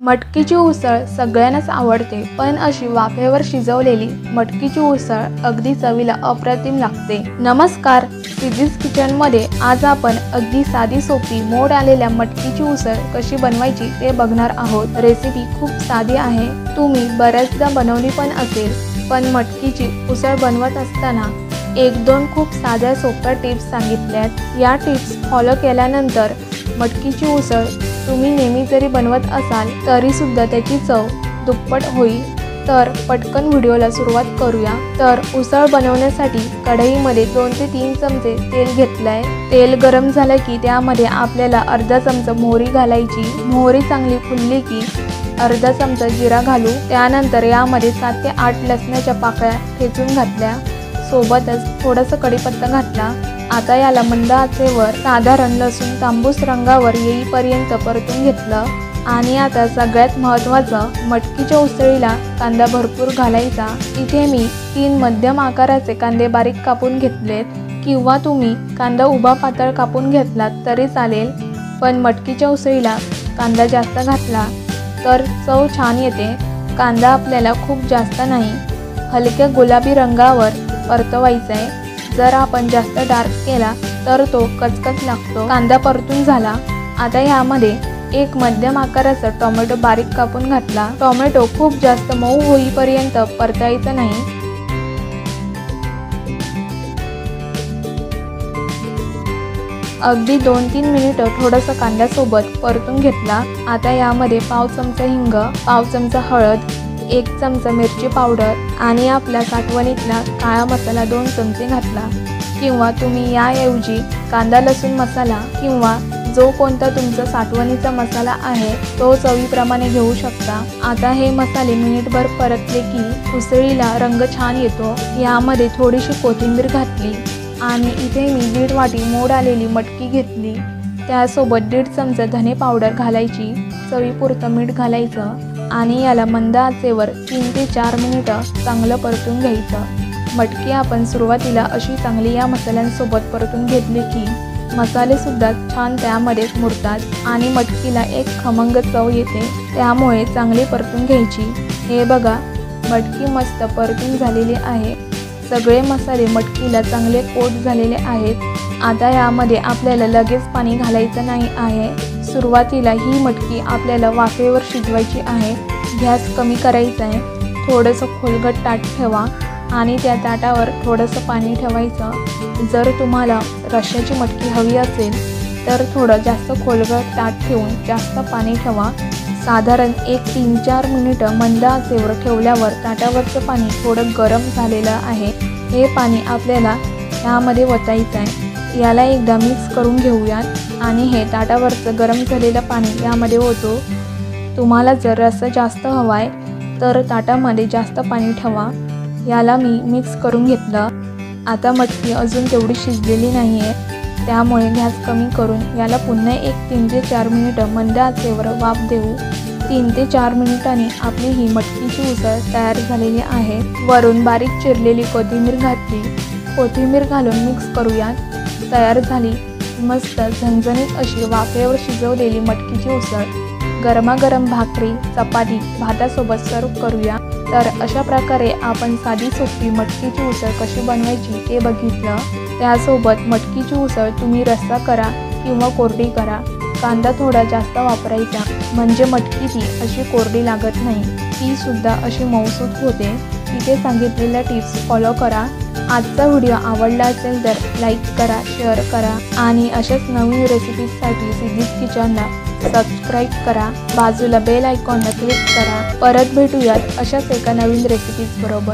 मटकीची उसळ सगळ्यांनाच आवडते, पण अशी वाफेवर शिजवलेली मटकीची उसळ अगदी चवीला अप्रतिम लागते। नमस्कार, सिद्धीज किचनमध्ये आज आपण अगदी साधी सोपी मोड आलेल्या मटकीची उसळ कशी बनवायची ते बघणार आहोत। रेसिपी खूप साधी आहे, तुम्ही बऱ्याचदा बनवली पण असेल, पण मटकीची उसळ बनवत असताना एक दोन खूप साध्या सोप्या टिप्स सांगितल्यात। या टिप्स फॉलो केल्यानंतर मटकीची उसळ तुम्ही नेहमी जरी बनवत असाल तरी सुद्धा त्याची चव दुप्पट होईल। तर पटकन व्हिडिओला सुरुवात करूया। तर उसळ बनवण्यासाठी कढईमध्ये 2 ते 3 चमचे तेल घेतलाय। तेल गरम झाले की त्यामध्ये आपल्याला अर्धा चमचा मोहरी घालायची। मोहरी चांगली फुलली की अर्धा चमचा जिरा घालू। त्यानंतर यामध्ये 7 ते 8 लसणाच्या पाकळ्या ठेचून घातल्या, सोबतच थोडासा कढीपत्ता घातला। आता याला मंद आचेवर साधारण लसूण तांबूस रंगावर येईपर्यंत परतून घेतलं। आणि आता सगळ्यात महत्त्वाचं, मटकीच्या उसळीला कांदा भरपूर घालायचा। इथे मी 3 मध्यम आकाराचे कांदे बारीक कापून घेतलेत, किंवा तुम्ही कांदा उभा पातळ कापून घेतलात तरी चालेल, पण मटकीच्या उसळीला कांदा जास्त घातला तर चव छान येते। कांदा आपल्याला खूप जास्त नाही, हलक्या गुलाबी रंगावर परतवायचा आहे। जर आपण जास्त डार्क केला तर तो कचकच लागतो। कांदा परतून झाला, आता यामध्ये एक मध्यम आकाराचा टोमॅटो बारीक कापून घातला। टोमॅटो खूप जास्त मऊ होईपर्यंत परतायचा नाही। अगदी 2-3 मिनिटं थोडंसं कांद्यासोबत परतून घेतला। आता यामध्ये पाव चमचा हिंग, पाव चमचा हळद, 1 चमचा मिरची पावडर आणि आपल्या साठवणीतला काळा मसाला 2 चमचे घातला, किंवा तुम्ही याऐवजी कांदा लसूण मसाला किंवा जो कोणता तुमचा साठवणीचा मसाला आहे तो चवीप्रमाणे घेऊ शकता। आता हे मसाले मिनिटभर परतले की उसळीला रंग छान येतो। यामध्ये थोडीशी कोथिंबीर घातली आणि इथे मी 1.5 वाटी मोड आलेली मटकी घेतली। त्यासोबत 1.5 चमचा धने पावडर घालायची, चवीपुरतं मीठ घालायचं आणि याला मंद आचेवर 3 ते 4 मिनिटं चांगलं परतून घ्यायचं। मटकी आपण सुरुवातीला अशी चांगली या मसाल्यांसोबत परतून घेतली की मसाले सुद्धा छान त्यामध्येच मुरतात आणि मटकीला एक खमंग चव येते, त्यामुळे चांगली परतून घ्यायची। हे बघा, मटकी मस्त परतून झालेली आहे। सगळे मसाले मटकीला चांगले कोट झालेले आहेत। आता यामध्ये आपल्याला लगेच पाणी घालायचं नाही आहे। सुरुवातीला ही मटकी आपल्याला वाफेवर शिजवायची आहे। गॅस कमी करायचा आहे, थोडंसं खोलगट ताट ठेवा आणि त्या ताटावर थोडंसं पाणी ठेवायचं। जर तुम्हाला रश्श्याची मटकी हवी असेल तर थोडं जास्त खोलगट ताट ठेवून जास्त पाणी ठेवा। साधारण 1-3-4 मिनिटं मंद आचेवर ठेवल्यावर ताटावरचं पाणी थोडं गरम झालेलं आहे। हे पाणी आपल्याला यामध्ये ओतायचं आहे। याला एकदा मिक्स करून घेऊयात आणि हे ताटावरचं गरम झालेलं पाणी यामध्ये ओतो। तुम्हाला जर रस्सा जास्त हवा आहे तर ताटामध्ये जास्त पाणी ठेवा। याला मी मिक्स करून घेतलं। आता मटकी अजून तेवढी शिजलेली नाही आहे, त्यामुळे गॅस कमी करून याला पुन्हा 3 ते 4 मिनिटं मंद आचेवर वाफ देऊ। 3 ते 4 मिनिटांनी आपली ही मटकीची उसळ तयार झालेली आहे। वरून बारीक चिरलेली कोथिंबीर घातली, कोथिंबीर घालून मिक्स करूयात। तयार झाली मस्त झणझणीत अशी वाफेवर शिजवलेली मटकीची उसळ। गरमागरम भाकरी, चपाती, भातासोबत सर्व करूया। तर अशा प्रकारे आपण साधी सोपी मटकीची उसळ कशी बनवायची ते बघितलं। त्यासोबत मटकीची उसळ तुम्ही रस्सा करा किंवा कोरडी करा, कांदा थोडा जास्त वापरायचा, म्हणजे मटकी ती अशी कोरडी लागत नाही, ती सुद्धा अशी मऊसूत होते। तिथे सांगितलेल्या टिप्स फॉलो करा। आजचा व्हिडिओ आवडला असेल तर लाईक करा, शेअर करा आणि अशाच नवीन रेसिपीजसाठी सिद्धीज किचनला सबस्क्राईब करा। बाजूला बेल आयकॉनला क्लिक करा। परत भेटूयात अशाच एका नवीन रेसिपीज बरोबर।